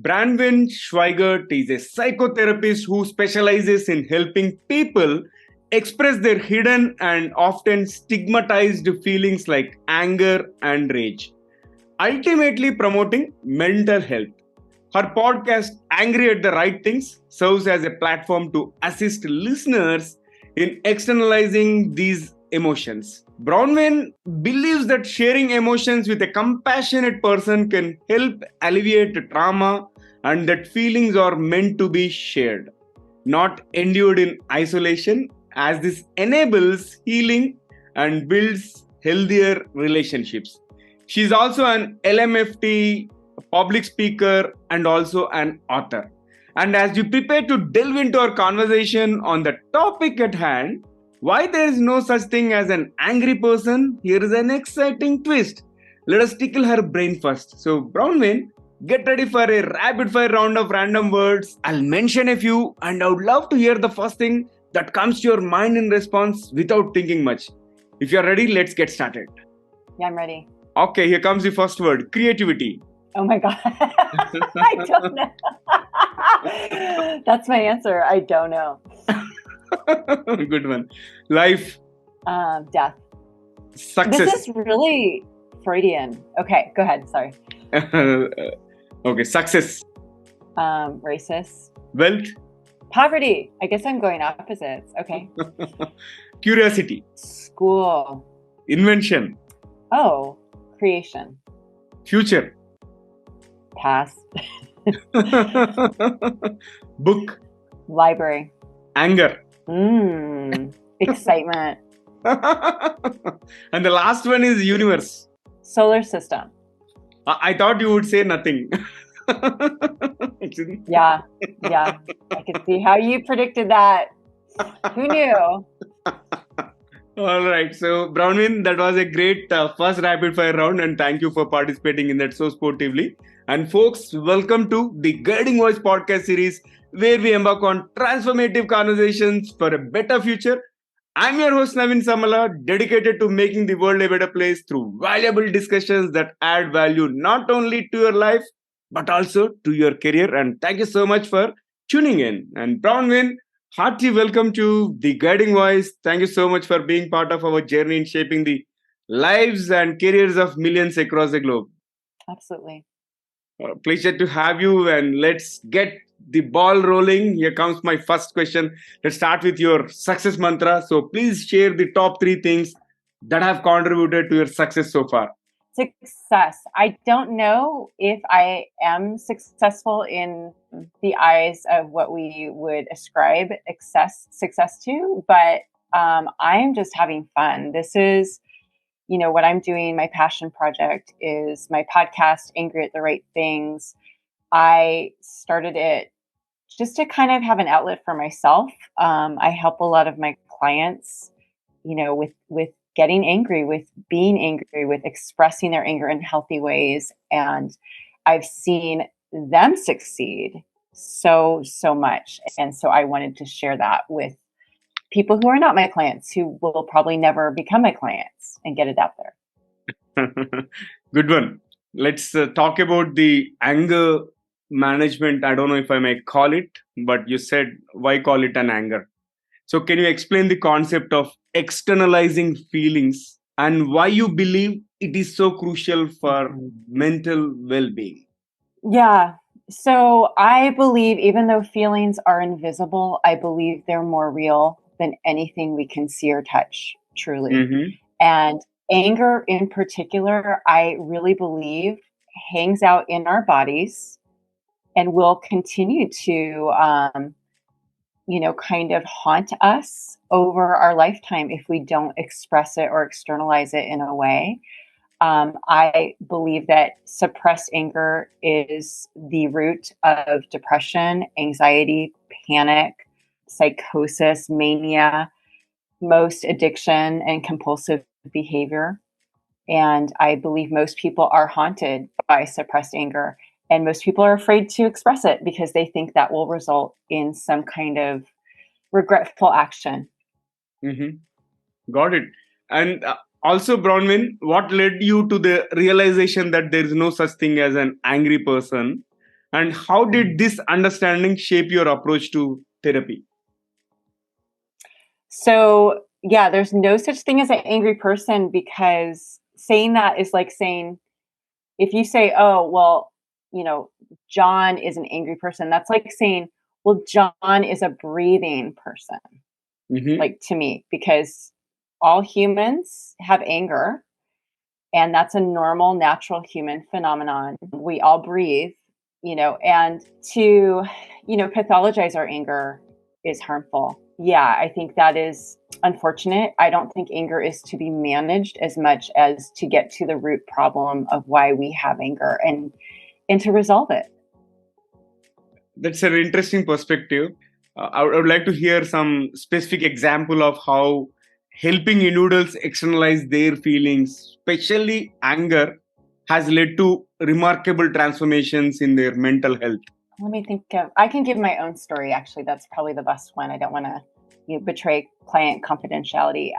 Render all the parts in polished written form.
Bronwyn Schweigerdt is a psychotherapist who specializes in helping people express their hidden and often stigmatized feelings like anger and rage, ultimately promoting mental health. Her podcast, Angry at the Right Things, serves as a platform to assist listeners in externalizing these emotions. Brownwyn believes that sharing emotions with a compassionate person can help alleviate trauma and that feelings are meant to be shared, not endured in isolation, as this enables healing and builds healthier relationships. She's also an LMFT, public speaker, and also an author. And as you prepare to delve into our conversation on the topic at hand, why there is no such thing as an angry person, here is an exciting twist. Let us tickle her brain first. So, Brownwyn, get ready for a rapid fire round of random words. I'll mention a few, and I would love to hear the first thing that comes to your mind in response without thinking much. If you're ready, let's get started. Yeah, I'm ready. Okay, here comes the first word, creativity. Oh my God. I don't know. That's my answer. I don't know. Good one. Life. Death. Success. This is really Freudian. Okay, go ahead. Sorry. Okay, success. Racist. Wealth. Poverty. I guess I'm going opposites. Okay. Curiosity. School. Invention. Oh, creation. Future. Past. Book. Library. Anger. Excitement. And the last one is universe. Solar system. I thought you would say nothing. Yeah. I can see how you predicted that. Who knew? All right. So, Brownwyn, that was a great first rapid fire round, and thank you for participating in that so sportively. And folks, welcome to the Guiding Voice podcast series, where we embark on transformative conversations for a better future. I'm your host, Naveen Samala, dedicated to making the world a better place through valuable discussions that add value not only to your life, but also to your career. And thank you so much for tuning in. And Brownwyn, hearty welcome to the Guiding Voice. Thank you so much for being part of our journey in shaping the lives and careers of millions across the globe. Absolutely. Pleasure to have you, and let's get the ball rolling. Here comes my first question. Let's start with your success mantra. So please share the top 3 things that have contributed to your success so far. Success. I don't know if I am successful in the eyes of what we would ascribe success to, but I'm just having fun. This is, what I'm doing. My passion project is my podcast, Angry at the Right Things. I started it just to kind of have an outlet for myself. I help a lot of my clients, with getting angry, with being angry, with expressing their anger in healthy ways. And I've seen them succeed so much. And so I wanted to share that with people who are not my clients, who will probably never become my clients, and get it out there. Good one. Let's talk about the anger management. I don't know if I may call it, but you said, why call it an anger? So can you explain the concept of externalizing feelings and why you believe it is so crucial for mental well-being? Yeah. So I believe, even though feelings are invisible, I believe they're more real than anything we can see or touch, truly. Mm-hmm. And anger in particular, I really believe hangs out in our bodies and will continue to, kind of haunt us over our lifetime if we don't express it or externalize it in a way. I believe that suppressed anger is the root of depression, anxiety, panic, psychosis, mania, most addiction and compulsive behavior. And I believe most people are haunted by suppressed anger. And most people are afraid to express it because they think that will result in some kind of regretful action. Mm-hmm. Got it. And also, Brownwyn, what led you to the realization that there is no such thing as an angry person? And how did this understanding shape your approach to therapy? So, yeah, there's no such thing as an angry person, because saying that is like saying, if you say, oh, well, John is an angry person, that's like saying, well, John is a breathing person, Mm-hmm. like, to me, because all humans have anger, and that's a normal, natural human phenomenon. We all breathe, and to, pathologize our anger is harmful. Yeah, I think that is unfortunate. I don't think anger is to be managed as much as to get to the root problem of why we have anger, and to resolve it. That's an interesting perspective. I would like to hear some specific example of how helping individuals externalize their feelings, especially anger, has led to remarkable transformations in their mental health. Let me think I can give my own story. Actually, that's probably the best one. I don't want to betray client confidentiality.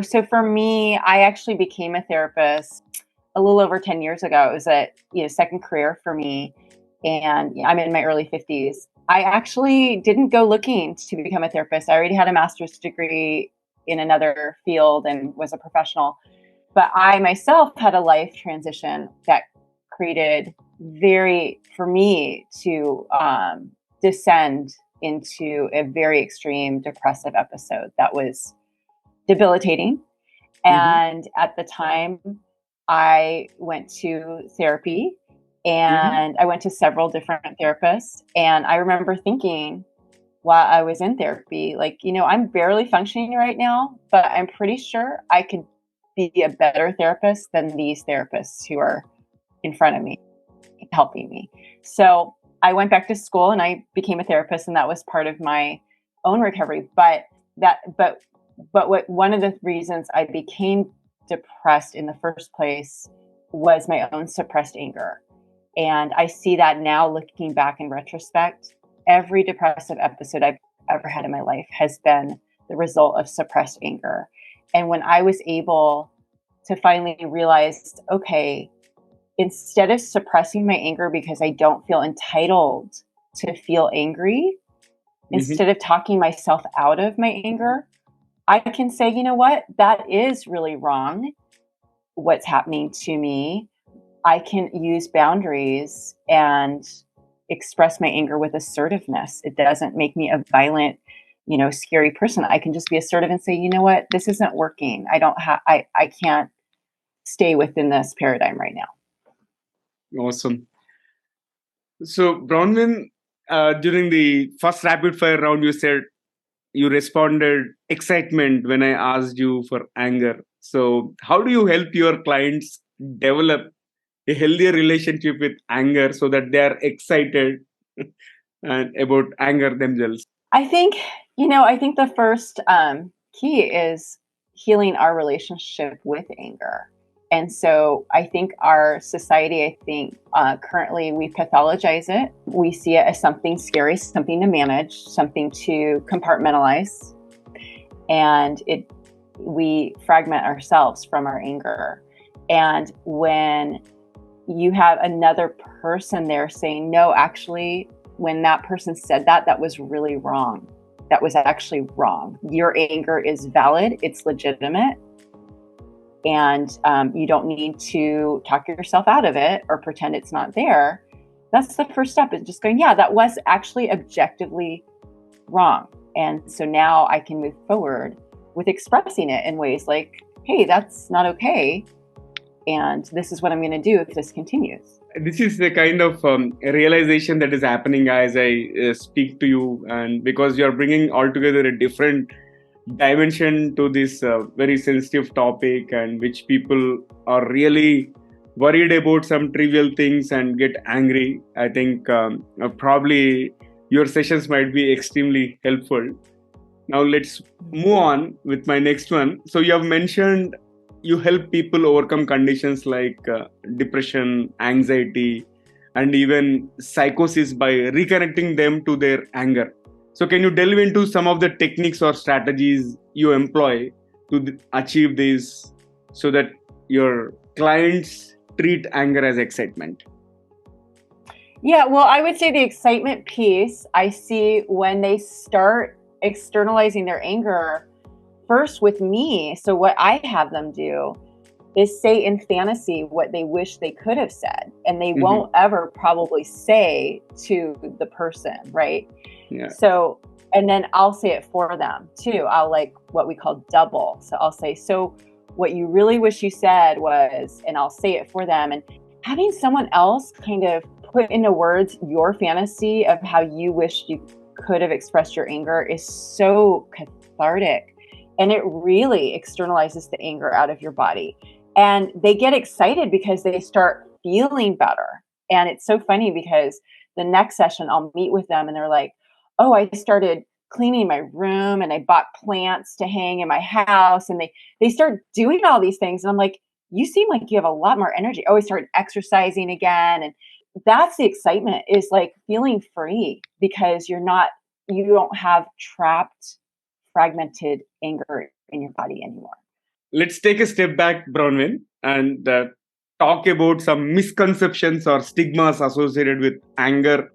So for me, I actually became a therapist a little over 10 years ago. It was a second career for me, and I'm in my early 50s. I actually didn't go looking to become a therapist. I already had a master's degree in another field and was a professional. But I myself had a life transition that created for me to descend into a very extreme depressive episode that was debilitating. Mm-hmm. And at the time, I went to therapy, Mm-hmm. and I went to several different therapists. And I remember thinking while I was in therapy, like, I'm barely functioning right now, but I'm pretty sure I could be a better therapist than these therapists who are in front of me, helping me. So I went back to school and I became a therapist, and that was part of my own recovery. But one of the reasons I became depressed in the first place was my own suppressed anger. And I see that now, looking back in retrospect. Every depressive episode I've ever had in my life has been the result of suppressed anger. And when I was able to finally realize, okay, instead of suppressing my anger because I don't feel entitled to feel angry, Mm-hmm. instead of talking myself out of my anger, I can say, you know what, that is really wrong, what's happening to me. I can use boundaries and express my anger with assertiveness. It doesn't make me a violent, scary person. I can just be assertive and say, you know what, this isn't working. I can't stay within this paradigm right now. Awesome. So, Brownwyn, during the first rapid fire round, you said you responded excitement when I asked you for anger. So, how do you help your clients develop a healthier relationship with anger so that they are excited and about anger themselves? I think the first key is healing our relationship with anger. And so I think our society, currently we pathologize it. We see it as something scary, something to manage, something to compartmentalize. And we fragment ourselves from our anger. And when you have another person there saying, no, actually, when that person said that, that was really wrong. That was actually wrong. Your anger is valid. It's legitimate. And you don't need to talk yourself out of it or pretend it's not there. That's the first step, is just going, yeah, that was actually objectively wrong. And so now I can move forward with expressing it in ways like, hey, that's not okay. And this is what I'm going to do if this continues. This is the kind of realization that is happening as I speak to you, and because you are bringing altogether a different dimension to this very sensitive topic, and which people are really worried about some trivial things and get angry. I think probably your sessions might be extremely helpful. Now let's move on with my next one. So you have mentioned you help people overcome conditions like depression, anxiety, and even psychosis by reconnecting them to their anger. So can you delve into some of the techniques or strategies you employ to achieve this so that your clients treat anger as excitement? Yeah, well, I would say the excitement piece I see when they start externalizing their anger first with me. So, what I have them do is say in fantasy what they wish they could have said, and they Mm-hmm. won't ever probably say to the person, right? Yeah. So, and then I'll say it for them too. I'll like what we call double. So, I'll say, so what you really wish you said was, and I'll say it for them. And having someone else kind of put into words your fantasy of how you wish you could have expressed your anger is so cathartic. And it really externalizes the anger out of your body. And they get excited because they start feeling better. And it's so funny because the next session I'll meet with them and they're like, oh, I started cleaning my room and I bought plants to hang in my house. And they start doing all these things. And I'm like, you seem like you have a lot more energy. Oh, I started exercising again. And that's the excitement, is like feeling free because you don't have trapped, fragmented anger in your body anymore. Let's take a step back, Bronwyn, and talk about some misconceptions or stigmas associated with anger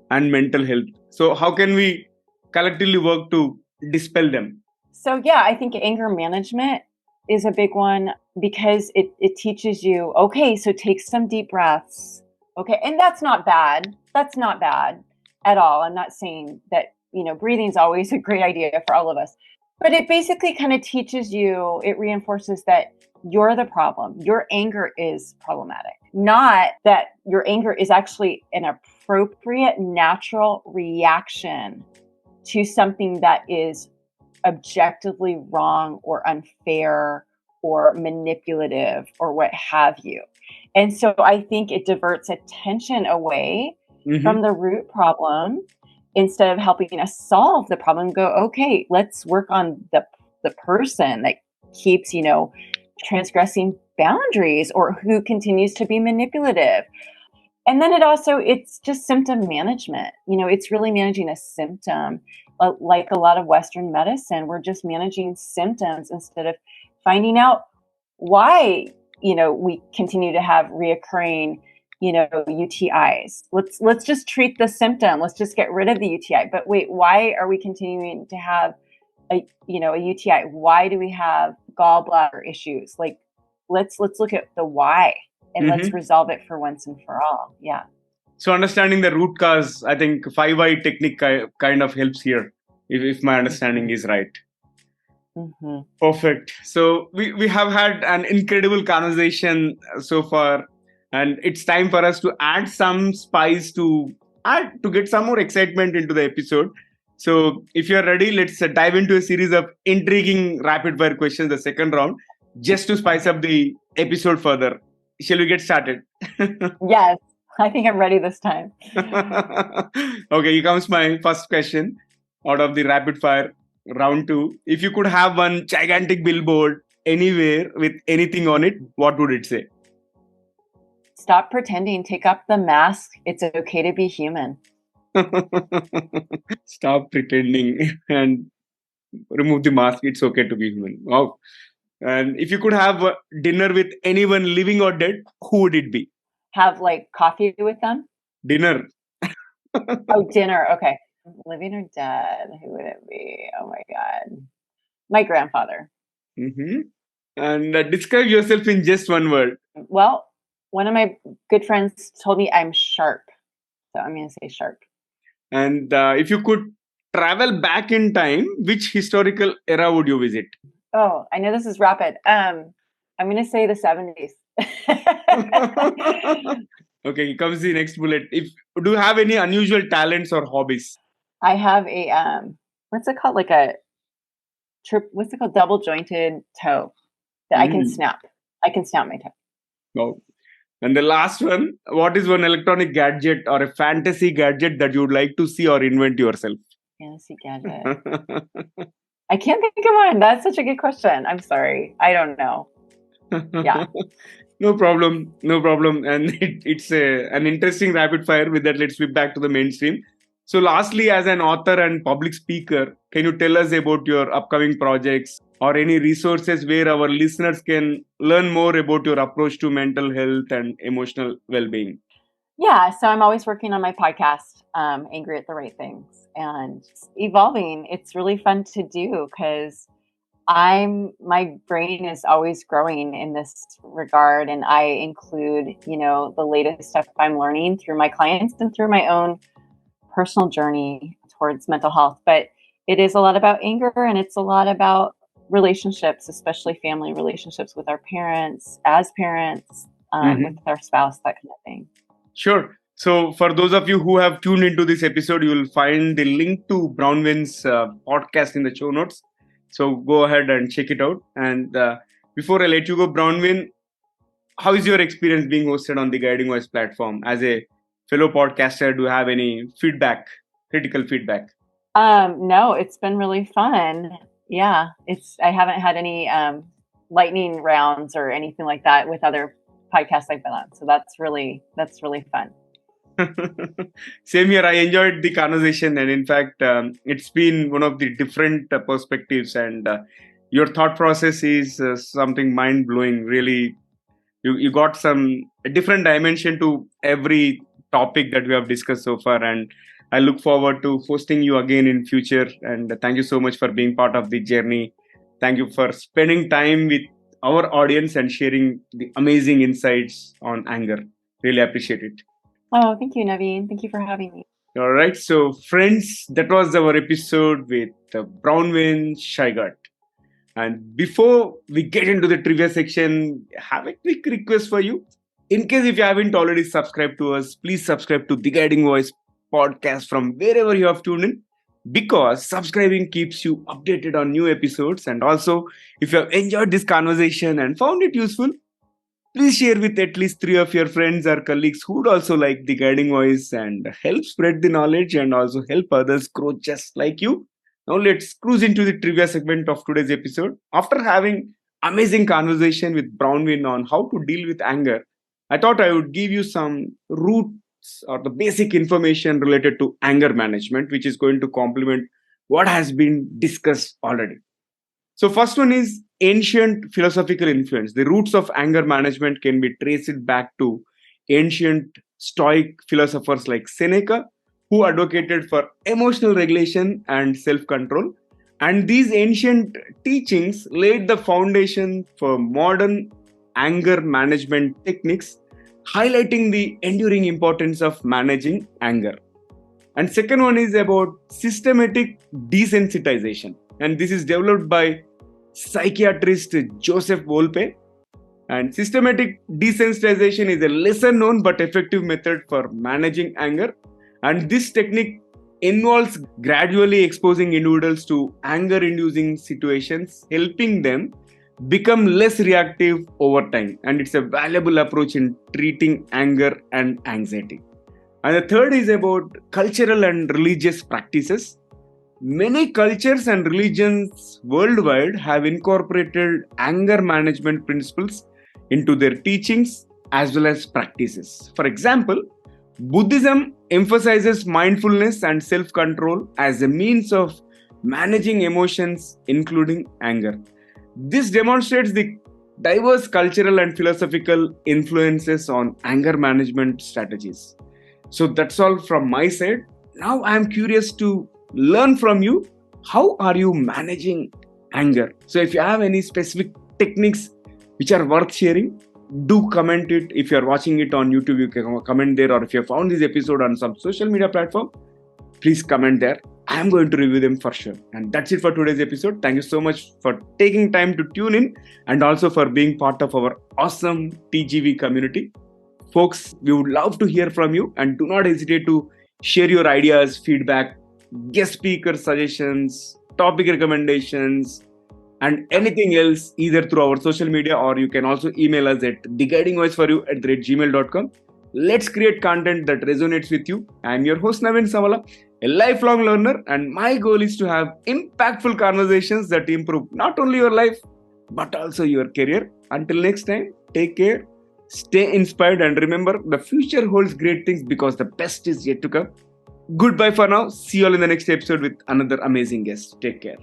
and mental health. So, how can we collectively work to dispel them? So, yeah, I think anger management is a big one because it teaches you, okay, so take some deep breaths. Okay. And that's not bad. That's not bad at all. I'm not saying that, breathing is always a great idea for all of us. But it basically kind of teaches you, it reinforces that you're the problem. Your anger is problematic, not that your anger is actually an appropriate, natural reaction to something that is objectively wrong or unfair or manipulative or what have you. And so I think it diverts attention away from the root problem instead of helping us solve the problem. Go, okay, let's work on the person that keeps, transgressing boundaries or who continues to be manipulative. And then it's just symptom management. It's really managing a symptom. Like a lot of Western medicine, we're just managing symptoms instead of finding out why, we continue to have reoccurring, UTIs. Let's just treat the symptom. Let's just get rid of the UTI. But wait, why are we continuing to have a UTI? Why do we have gallbladder issues? Like, let's look at the why and let's resolve it for once and for all. Yeah. So, understanding the root cause, I think 5I technique kind of helps here, if my understanding is right. Perfect. So, we have had an incredible conversation so far, and it's time for us to add some spice to get some more excitement into the episode. So, if you're ready, let's dive into a series of intriguing rapid fire questions, the second round, just to spice up the episode further. Shall we get started? Yes, I think I'm ready this time. Okay, here comes my first question out of the rapid fire round 2. If you could have one gigantic billboard anywhere with anything on it, what would it say? Stop pretending, take up the mask. It's okay to be human. Stop pretending and remove the mask. It's okay to be human. Wow. And if you could have dinner with anyone living or dead, who would it be? Have like coffee with them? Dinner. Oh, dinner. Okay. Living or dead? Who would it be? Oh my God. My grandfather. And describe yourself in just one word. Well, one of my good friends told me I'm sharp. So I'm going to say sharp. And if you could travel back in time, which historical era would you visit? Oh, I know this is rapid. I'm going to say the 70s. Okay, here comes the next bullet. Do you have any unusual talents or hobbies? I have a what's it called? Like a what's it called? Double jointed toe that I can snap. I can snap my toe. Oh. And the last one, what is one electronic gadget or a fantasy gadget that you would like to see or invent yourself? Fantasy gadget. I can't think of one. That's such a good question. I'm sorry. I don't know. Yeah. No problem. And it's an interesting rapid fire. With that, let's flip back to the mainstream. So lastly, as an author and public speaker, can you tell us about your upcoming projects or any resources where our listeners can learn more about your approach to mental health and emotional well-being? Yeah, so I'm always working on my podcast, Angry at the Right Things, and it's evolving. It's really fun to do because my brain is always growing in this regard, and I include, the latest stuff I'm learning through my clients and through my own personal journey towards mental health. But it is a lot about anger, and it's a lot about relationships, especially family relationships with our parents, as parents, with our spouse, that kind of thing. Sure. So, for those of you who have tuned into this episode, you will find the link to Brownwyn's podcast in the show notes. So, go ahead and check it out. And before I let you go, Brownwyn, how is your experience being hosted on the Guiding Voice platform? As a fellow podcaster, do you have any feedback, critical feedback? No, it's been really fun. Yeah, I haven't had any lightning rounds or anything like that with other podcasts I've been on. So that's really fun. Same here. I enjoyed the conversation, and in fact, it's been one of the different perspectives, and your thought process is something mind blowing. Really, you got a different dimension to every topic that we have discussed so far, and I look forward to hosting you again in future. And thank you so much for being part of the journey. Thank you for spending time with our audience and sharing the amazing insights on anger. Really appreciate it. Oh, thank you, Naveen. Thank you for having me. All right. So, friends, that was our episode with Bronwyn Schweigerdt. And before we get into the trivia section, I have a quick request for you. In case if you haven't already subscribed to us, please subscribe to The Guiding Voice podcast from wherever you have tuned in, because subscribing keeps you updated on new episodes. And also, if you have enjoyed this conversation and found it useful, please share with at least 3 of your friends or colleagues who would also like The Guiding Voice and help spread the knowledge and also help others grow just like you. Now let's cruise into the trivia segment of today's episode. After having amazing conversation with Brownwyn on how to deal with anger, I thought I would give you some roots or the basic information related to anger management, which is going to complement what has been discussed already. So first one is ancient philosophical influence. The roots of anger management can be traced back to ancient Stoic philosophers like Seneca, who advocated for emotional regulation and self-control. And these ancient teachings laid the foundation for modern anger management techniques, highlighting the enduring importance of managing anger. And second one is about systematic desensitization. And this is developed by psychiatrist Joseph Volpe. And systematic desensitization is a lesser known but effective method for managing anger. And this technique involves gradually exposing individuals to anger inducing situations, helping them become less reactive over time. And it's a valuable approach in treating anger and anxiety. And the third is about cultural and religious practices. Many cultures and religions worldwide have incorporated anger management principles into their teachings as well as practices. For example, Buddhism emphasizes mindfulness and self-control as a means of managing emotions, including anger. This demonstrates the diverse cultural and philosophical influences on anger management strategies. So that's all from my side. Now I'm curious to learn from you. How are you managing anger? So if you have any specific techniques which are worth sharing, do comment it. If you're watching it on YouTube, you can comment there, or if you found this episode on some social media platform, please comment there. I am going to review them for sure. And that's it for today's episode. Thank you so much for taking time to tune in and also for being part of our awesome TGV community. Folks, we would love to hear from you, and do not hesitate to share your ideas, feedback, guest speaker suggestions, topic recommendations, and anything else either through our social media, or you can also email us at theguidingvoiceforyou@gmail.com. Let's create content that resonates with you. I'm your host Naveen Samala, a lifelong learner, and my goal is to have impactful conversations that improve not only your life but also your career. Until next time, take care, stay inspired, and remember, the future holds great things because the best is yet to come. Goodbye for now. See you all in the next episode with another amazing guest. Take care.